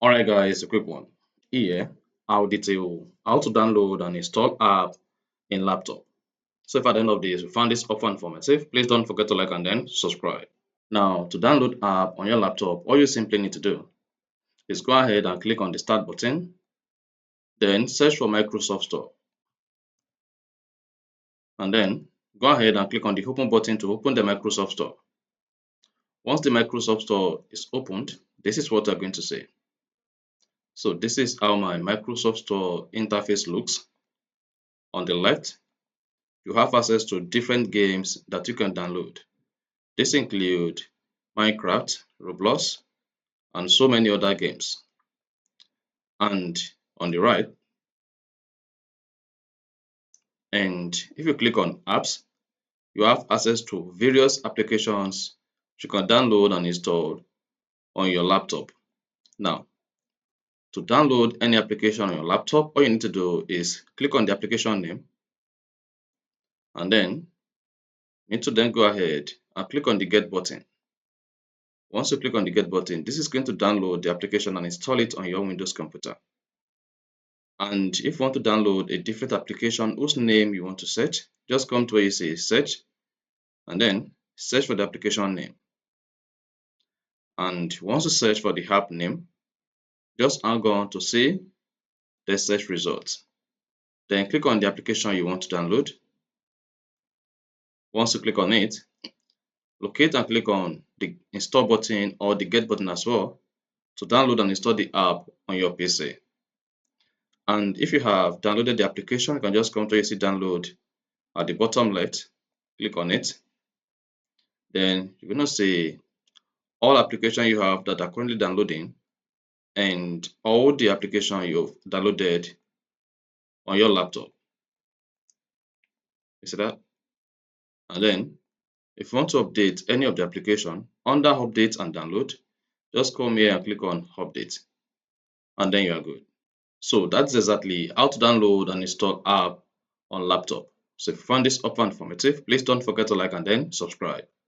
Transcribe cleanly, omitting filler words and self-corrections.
Alright guys, a quick one. Here, I'll detail how to download and install app in laptop. So if at the end of this you found this offer informative, please don't forget to like and then subscribe. Now to download app on your laptop, all you simply need to do is go ahead and click on the start button, then search for Microsoft Store, and then go ahead and click on the open button to open the Microsoft Store. Once the Microsoft Store is opened, this is what you're going to see. So this is how my Microsoft Store interface looks. On the left, you have access to different games that you can download. This include Minecraft, Roblox, and so many other games. And on the right, and if you click on apps, you have access to various applications you can download and install on your laptop. Now, to download any application on your laptop, all you need to do is click on the application name, and then you need to then go ahead and click on the get button. Once you click on the get button, this is going to download the application and install it on your Windows computer. And if you want to download a different application whose name you want to search, just come to where you say search and then search for the application name. And once you search for the app name, just hang on to see the search results. Then click on the application you want to download. Once you click on it, locate and click on the install button or the get button as well to download and install the app on your PC. And if you have downloaded the application, you can just come to where you see download at the bottom left, click on it. Then you're going to see all applications you have that are currently downloading and all the application you've downloaded on your laptop. You see that? And then if you want to update any of the application under update and download, just come here and click on update, and then you are good. So that's exactly how to download and install app on laptop. So if you found this offer informative, please don't forget to like and then subscribe.